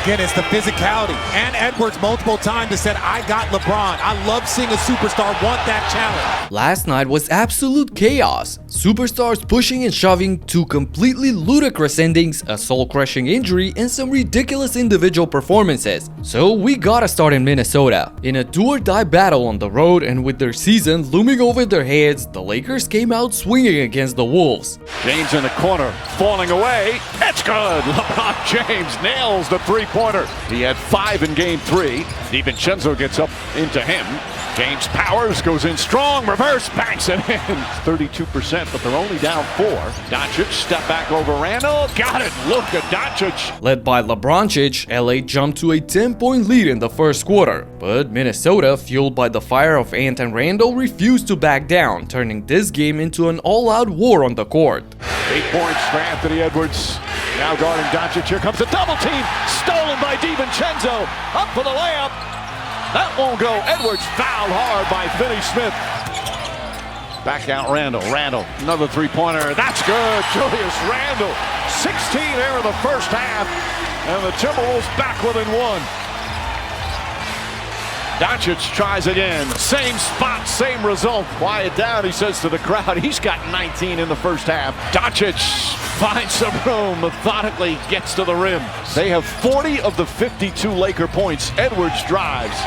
Again, it's the physicality. And Edwards multiple times has said, I got LeBron. I love seeing a superstar want that challenge. Last night was absolute chaos. Superstars pushing and shoving, two completely ludicrous endings, a soul-crushing injury, and some ridiculous individual performances. So we gotta start in Minnesota. In a do-or-die battle on the road and with their season looming over their heads, the Lakers came out swinging against the Wolves. James in the corner, falling away. It's good. LeBron James nails the three-pointer. He had 5 in game 3. DiVincenzo gets up into him. James powers, goes in strong, reverse, banks it in. 32%, but they're only down 4. Doncic, step back over Randle. Got it. Luka Doncic. Led by LeBroncic, LA jumped to a 10-point lead in the first quarter. But Minnesota, fueled by the fire of ANT and Randle, refused to back down, turning this game into an all-out war on the court. 8 points for Anthony Edwards. Now guarding Doncic. Here comes a double team. Stolen by DiVincenzo. Up for the layup. That won't go. Edwards fouled hard by Finney Smith. Back out Randle. Randle, another three-pointer. That's good. Julius Randle. 16 there in the first half. And the Timberwolves back within 1. Doncic tries again. Same spot, same result. Quiet down, he says to the crowd. He's got 19 in the first half. Doncic finds some room, methodically gets to the rim. They have 40 of the 52 Laker points. Edwards drives.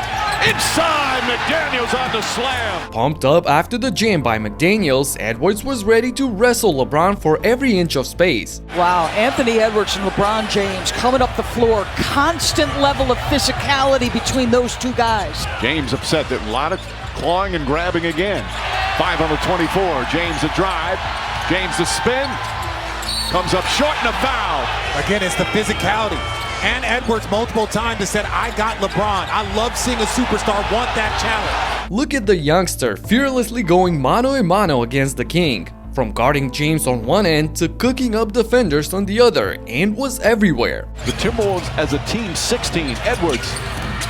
Inside, McDaniels on the slam. Pumped up after the jam by McDaniels, Edwards was ready to wrestle LeBron for every inch of space. Wow, Anthony Edwards and LeBron James coming up the floor. Constant level of physicality between those two guys. James upset that a lot of clawing and grabbing again. 5 on the 24. James a drive. James the spin. Comes up short and a foul. Again, it's the physicality. And Edwards multiple times has said, I got LeBron. I love seeing a superstar want that challenge. Look at the youngster fearlessly going mano a mano against the king. From guarding James on one end to cooking up defenders on the other, and was everywhere. The Timberwolves as a team 16. Edwards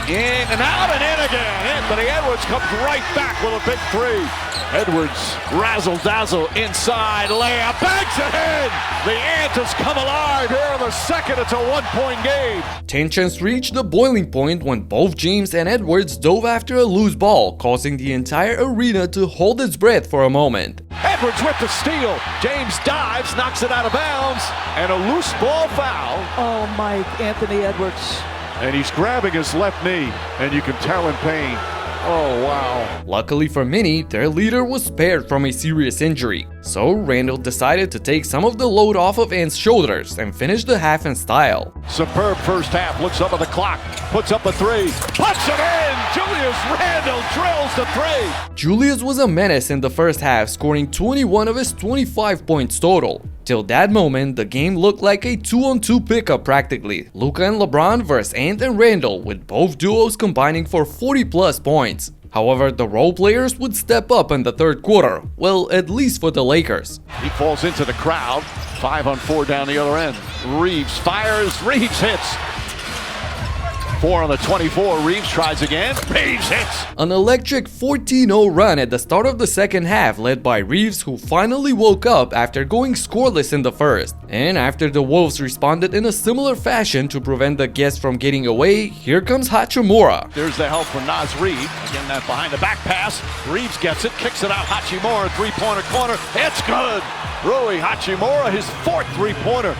in and out and in again. Anthony Edwards comes right back with a big 3. Edwards razzle-dazzle inside layup, banks it in! The Ant has come alive here in the second. It's a 1-point game. Tensions reached the boiling point when both James and Edwards dove after a loose ball, causing the entire arena to hold its breath for a moment. Edwards with the steal. James dives, knocks it out of bounds, and a loose ball foul. Oh, Mike, Anthony Edwards. And he's grabbing his left knee, and you can tell in pain. Oh, wow. Luckily for Minny, their leader was spared from a serious injury. So Randle decided to take some of the load off of Ant's shoulders and finish the half in style. Superb first half, looks up at the clock, puts up a 3, puts it in! Julius Randle drills the 3! Julius was a menace in the first half, scoring 21 of his 25 points total. Till that moment, the game looked like a 2-on-2 pickup practically. Luka and LeBron versus Ant and Randle, with both duos combining for 40+ points. However, the role players would step up in the third quarter, well, at least for the Lakers. He falls into the crowd, 5 on 4 down the other end. Reeves fires, Reeves hits. 4 on the 24, Reeves tries again, Reeves hits! An electric 14-0 run at the start of the second half led by Reeves, who finally woke up after going scoreless in the first. And after the Wolves responded in a similar fashion to prevent the guests from getting away, here comes Hachimura. There's the help from Naz Reid. Again, that behind the back pass. Reeves gets it, kicks it out, Hachimura, three-pointer corner, it's good! Rui Hachimura, his 4th three-pointer.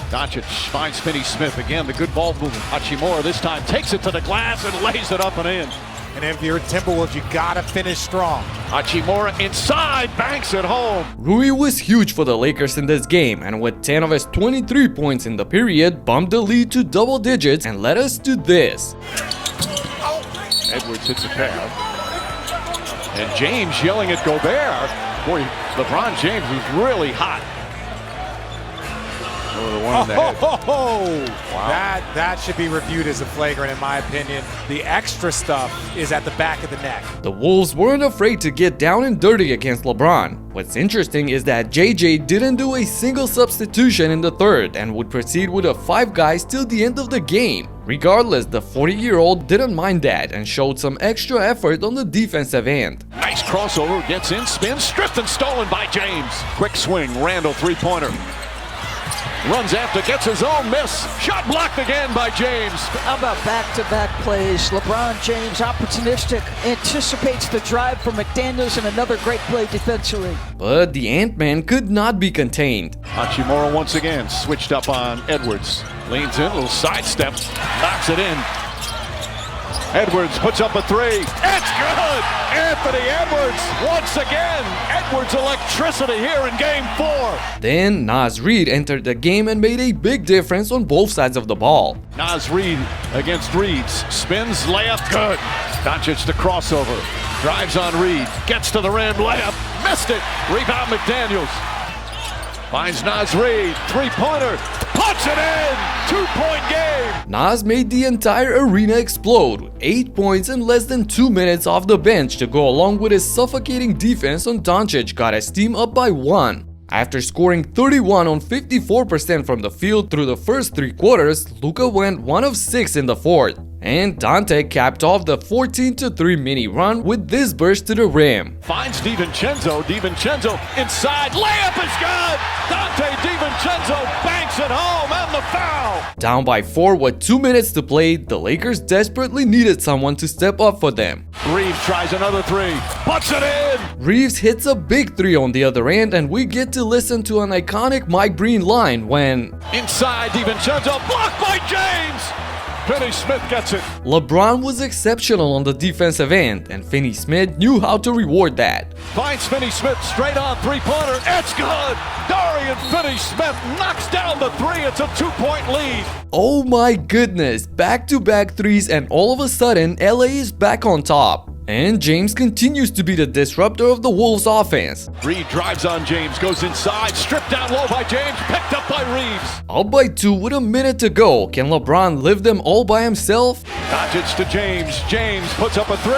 Doncic finds Finney Smith again, the good ball movement. Hachimura this time takes it to the glass and lays it up and in. And if you're Timberwolves, you gotta finish strong. Hachimura inside, banks it home. Rui was huge for the Lakers in this game, and with 10 of his 23 points in the period, bumped the lead to double digits and led us to this. Edwards hits a pair. And James yelling at Gobert. Boy, LeBron James was really hot. Wow. That should be reviewed as a flagrant in my opinion. The extra stuff is at the back of the neck. The Wolves weren't afraid to get down and dirty against LeBron. What's interesting is that JJ didn't do a single substitution in the third and would proceed with a 5 guys till the end of the game. Regardless, the 40-year-old didn't mind that and showed some extra effort on the defensive end. Nice crossover, gets in, spins, stripped and stolen by James. Quick swing, Randle three-pointer. Runs after, gets his own miss. Shot blocked again by James. How about back-to-back plays? LeBron James, opportunistic, anticipates the drive from McDaniels, and another great play defensively. But the Ant-Man could not be contained. Hachimura once again switched up on Edwards. Leans in, little sidestep, knocks it in. Edwards puts up a three. It's good! Anthony Edwards once again. Edwards electricity here in game 4. Then Naz Reid entered the game and made a big difference on both sides of the ball. Naz Reid against Reeds. Spins, layup, good. Doncic the crossover. Drives on Reid. Gets to the rim, layup. Missed it. Rebound McDaniels. Finds Naz Reid. Three-pointer. Puts it in! 2-point game! Naz made the entire arena explode. 8 points in less than 2 minutes off the bench to go along with his suffocating defense on Doncic got his team up by 1. After scoring 31 on 54% from the field through the first 3 quarters, Luka went 1 of 6 in the fourth. And Dante capped off the 14-3 mini run with this burst to the rim. Finds DiVincenzo. DiVincenzo inside. Layup is good! Dante DiVincenzo banks it home and the foul! Down by 4 with 2 minutes to play, the Lakers desperately needed someone to step up for them. Reeves tries another three. Puts it in! Reeves hits a big 3 on the other end, and we get to listen to an iconic Mike Breen line when Inside DiVincenzo. Blocked by James! Finney Smith gets it. LeBron was exceptional on the defensive end, and Finney Smith knew how to reward that. Finds Finney Smith straight on three-pointer. It's good! Dorian Finney-Smith knocks down the 3. It's a 2-point lead. Oh my goodness, back-to-back 3s, and all of a sudden LA is back on top. And James continues to be the disruptor of the Wolves offense. Reed drives on James, goes inside, stripped down low by James, picked up by Reeves. Up by 2 with a minute to go. Can LeBron live them all by himself? Doncic to James. James puts up a 3.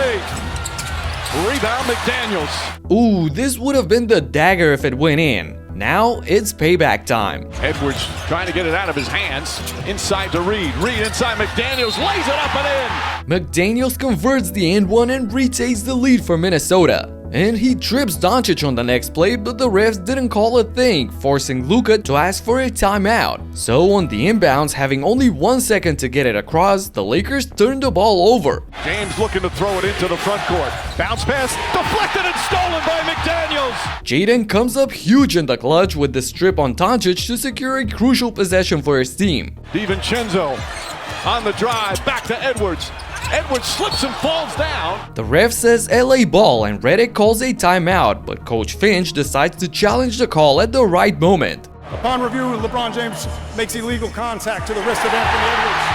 Rebound McDaniels. Ooh, this would have been the dagger if it went in. Now it's payback time. Edwards trying to get it out of his hands. Inside to Reed. Reed inside McDaniels. Lays it up and in. McDaniels converts the and one and retakes the lead for Minnesota. And he trips Doncic on the next play, but the refs didn't call a thing, forcing Luka to ask for a timeout. So on the inbounds, having only 1 second to get it across, the Lakers turned the ball over. James looking to throw it into the front court. Bounce pass, deflected and stolen by McDaniels. Jaden comes up huge in the clutch with the strip on Doncic to secure a crucial possession for his team. DiVincenzo on the drive, back to Edwards. Edwards slips and falls down. The ref says LA ball and Reddick calls a timeout, but Coach Finch decides to challenge the call at the right moment. Upon review, LeBron James makes illegal contact to the wrist of Anthony Edwards.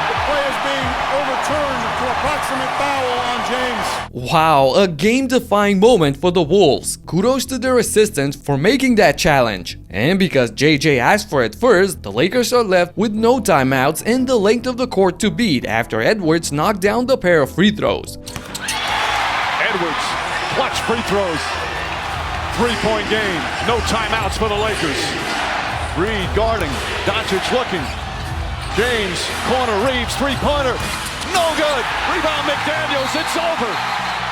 The play is being overturned for approximate foul on James. Wow, a game-defying moment for the Wolves. Kudos to their assistants for making that challenge. And because JJ asked for it first, the Lakers are left with no timeouts and the length of the court to beat after Edwards knocked down the pair of free throws. Edwards, clutch free throws. 3-point game, no timeouts for the Lakers. Reed guarding, Doncic looking. James, corner, Reeves, three-pointer. No good. Rebound McDaniels, it's over.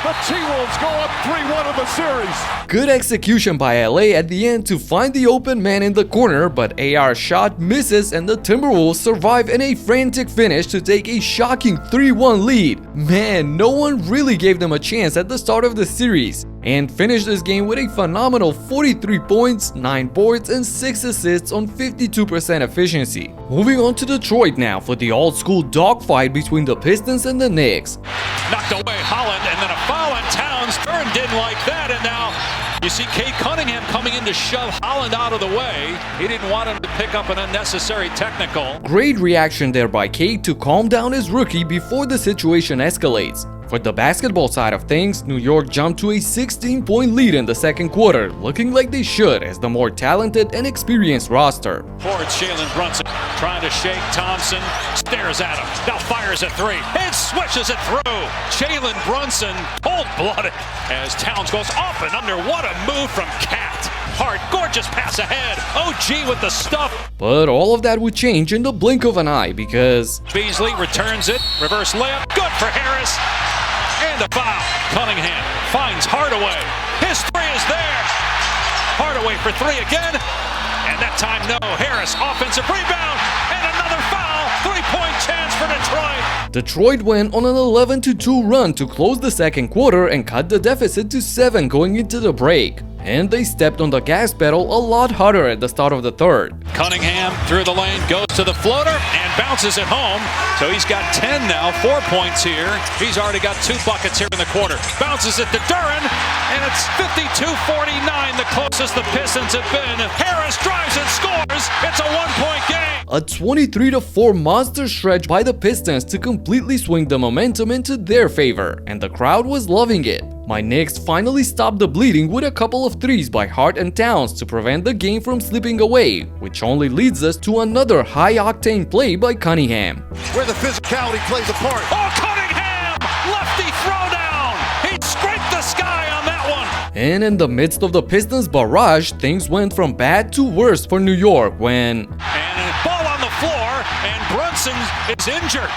The T-Wolves go up 3-1 in the series. Good execution by LA at the end to find the open man in the corner, but AR's shot misses and the Timberwolves survive in a frantic finish to take a shocking 3-1 lead. Man, no one really gave them a chance at the start of the series, and finished this game with a phenomenal 43 points, 9 boards, and 6 assists on 52% efficiency. Moving on to Detroit now for the old-school dogfight between the Pistons and the Knicks. Knocked away Holland, and then a foul on Towns. Stern didn't like that, and now you see Kate Cunningham coming in to shove Holland out of the way. He didn't want him to pick up an unnecessary technical. Great reaction there by Kate to calm down his rookie before the situation escalates. For the basketball side of things, New York jumped to a 16-point lead in the second quarter, looking like they should as the more talented and experienced roster. Towards Jalen Brunson, trying to shake Thompson, stares at him, now fires a 3, and swishes it through. Jalen Brunson, cold-blooded, as Towns goes up and under. What a move from Cat. Hard, gorgeous pass ahead. OG with the stuff. But all of that would change in the blink of an eye because Beasley returns it, reverse layup, good for Harris. And a foul. Cunningham finds Hardaway. His 3 is there. Hardaway for 3 again. And that time, no. Harris, offensive rebound, and another foul. 3-point chance for Detroit. Detroit went on an 11-2 run to close the second quarter and cut the deficit to 7 going into the break. And they stepped on the gas pedal a lot harder at the start of the third. Cunningham through the lane, goes to the floater, and bounces it home. So he's got 10 now, 4 points here. He's already got 2 buckets here in the quarter. Bounces it to Duren, and it's 52-49, the closest the Pistons have been. Harris drives and scores. It's a 1-point game. A 23-4 monster stretch by the Pistons to completely swing the momentum into their favor, and the crowd was loving it. My Knicks finally stopped the bleeding with a couple of threes by Hart and Towns to prevent the game from slipping away, which only leads us to another high-octane play by Cunningham. Where the physicality plays a part. Oh, Cunningham! Lefty throwdown! He scraped the sky on that one! And in the midst of the Pistons barrage, things went from bad to worse for New York when... And a ball on the floor, and Brunson is injured.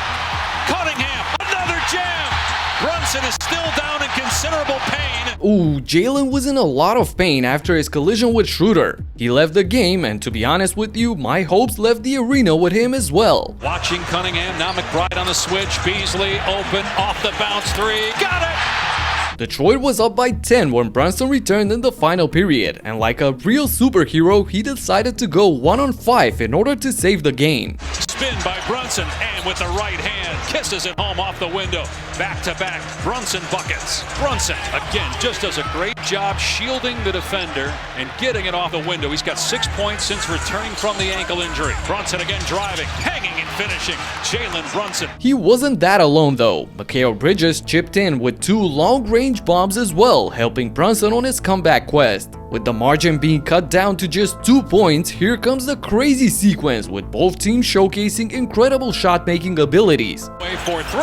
Cunningham, another jam! Brunson is still down in considerable pain. Ooh, Jalen was in a lot of pain after his collision with Schroeder. He left the game, and to be honest with you, my hopes left the arena with him as well. Watching Cunningham, now McBride on the switch. Beasley open, off the bounce three. Got it! Detroit was up by 10 when Brunson returned in the final period, and like a real superhero, he decided to go 1-on-5 in order to save the game. Spin by Brunson, and with the right hand, kisses it home off the window. Back-to-back, Brunson buckets. Brunson, again, just does a great job shielding the defender and getting it off the window. He's got 6 points since returning from the ankle injury. Brunson again driving, hanging and finishing. Jalen Brunson. He wasn't that alone though. Mikal Bridges chipped in with 2 long-range bombs as well, helping Brunson on his comeback quest. With the margin being cut down to just 2 points, here comes the crazy sequence with both teams showcasing incredible shot-making abilities. Way for 3,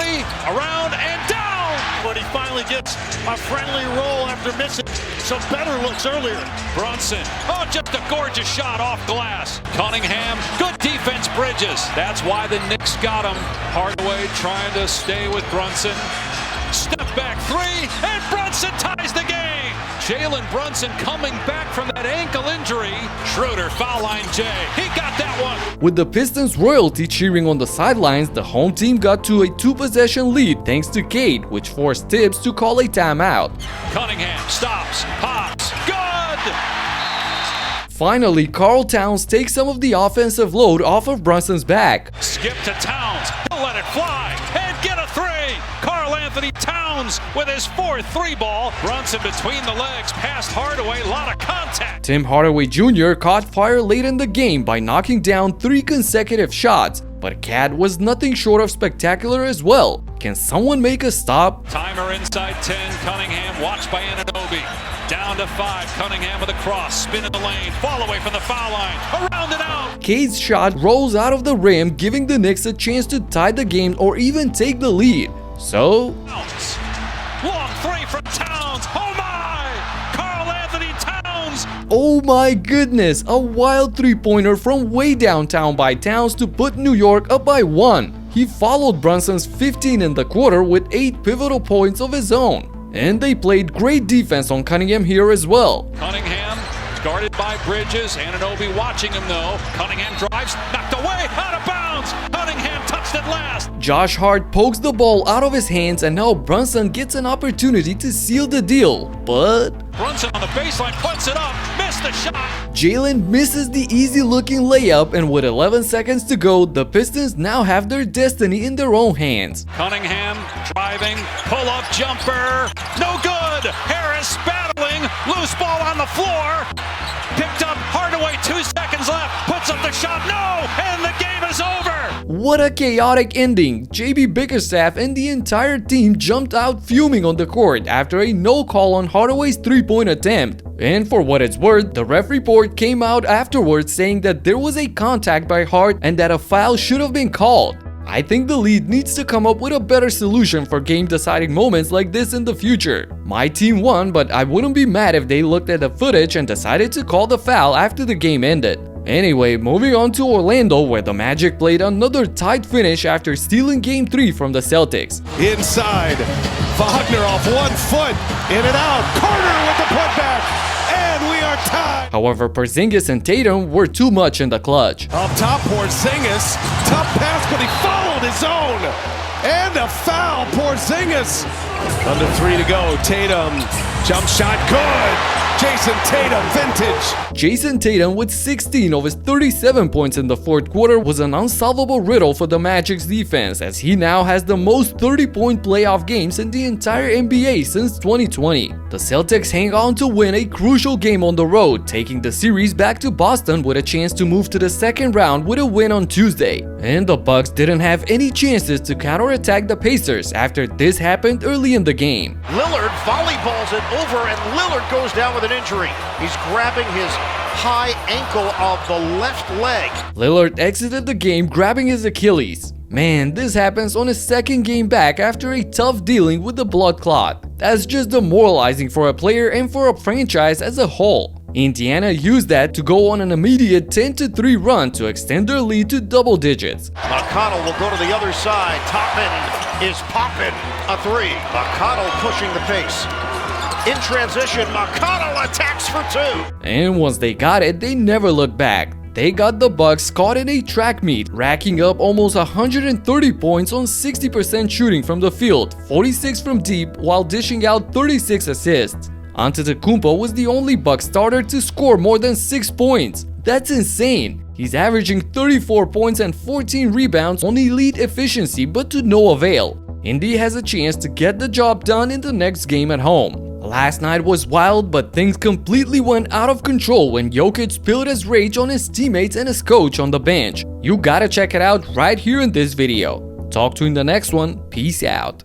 around and down! But he finally gets a friendly roll after missing some better looks earlier. Brunson, oh, just a gorgeous shot off glass. Cunningham, good defense, Bridges. That's why the Knicks got him. Hardaway trying to stay with Brunson. Step back 3, and Brunson ties the game. Jalen Brunson coming back from that ankle injury. Schroeder, foul line J. He got that one. With the Pistons royalty cheering on the sidelines, the home team got to a 2-possession lead thanks to Cade, which forced Tibbs to call a timeout. Cunningham stops, pops, good! Finally, Karl Towns takes some of the offensive load off of Brunson's back. Skip to Towns. He'll let it fly and get a 3. Karl Anthony Towns with his 4th 3-ball. Brunson between the legs, past Hardaway, a lot of contact. Tim Hardaway Jr. caught fire late in the game by knocking down 3 consecutive shots, but Cat was nothing short of spectacular as well. Can someone make a stop? Timer inside 10, Cunningham watched by Anunoby. Down to 5, Cunningham with a cross, spin in the lane, fall away from the foul line, around and out. Cade's shot rolls out of the rim, giving the Knicks a chance to tie the game or even take the lead. So... Long 3 from Towns, oh my! Karl Anthony Towns! Oh my goodness, a wild 3-pointer from way downtown by Towns to put New York up by 1. He followed Brunson's 15 in the quarter with 8 pivotal points of his own. And they played great defense on Cunningham here as well. Cunningham guarded by Bridges. Anunoby watching him though. Cunningham drives, knocked away, out of bounds. Cunningham touched it last. Josh Hart pokes the ball out of his hands and now Brunson gets an opportunity to seal the deal. But... Brunson on the baseline, puts it up, missed the shot. Jalen misses the easy-looking layup, and with 11 seconds to go, the Pistons now have their destiny in their own hands. Cunningham driving, pull-up jumper, no good. Harris battling, loose ball on the floor. Picked up, Hardaway, 2 seconds left, puts up the shot, no, and the game is over. What a chaotic ending. JB Bickerstaff and the entire team jumped out fuming on the court after a no call on Hardaway's 3-point attempt. And for what it's worth, the ref report came out afterwards saying that there was a contact by Hart and that a foul should have been called. I think the league needs to come up with a better solution for game-deciding moments like this in the future. My team won, but I wouldn't be mad if they looked at the footage and decided to call the foul after the game ended. Anyway, moving on to Orlando, where the Magic played another tight finish after stealing Game 3 from the Celtics. Inside, Wagner off 1 foot, in and out, Carter with the putback, and we are time. However, Porzingis and Tatum were too much in the clutch. Up top, Porzingis. Tough pass, but he followed his own. And a foul, Porzingis. Under 3 to go. Tatum. Jump shot, good. Jason Tatum, vintage. Jason Tatum, with 16 of his 37 points in the fourth quarter, was an unsolvable riddle for the Magic's defense, as he now has the most 30-point playoff games in the entire NBA since 2020. The Celtics hang on to win a crucial game on the road, taking the series back to Boston with a chance to move to the second round with a win on Tuesday. And the Bucks didn't have any chances to counterattack the Pacers after this happened early in the game. Lillard volleyballs it over, and Lillard goes down with an injury. He's grabbing his high ankle of the left leg. Lillard exited the game grabbing his Achilles. Man, this happens on his second game back after a tough dealing with the blood clot. That's just demoralizing for a player and for a franchise as a whole. Indiana used that to go on an immediate 10-3 run to extend their lead to double digits. McConnell will go to the other side. Topman is popping a 3. McConnell pushing the pace. In transition, McConnell attacks for 2. And once they got it, they never looked back. They got the Bucks caught in a track meet, racking up almost 130 points on 60% shooting from the field, 46 from deep, while dishing out 36 assists. Antetokounmpo was the only Bucks starter to score more than 6 points. That's insane. He's averaging 34 points and 14 rebounds on elite efficiency, but to no avail. Indy has a chance to get the job done in the next game at home. Last night was wild, but things completely went out of control when Jokic spilled his rage on his teammates and his coach on the bench. You gotta check it out right here in this video. Talk to you in the next one. Peace out.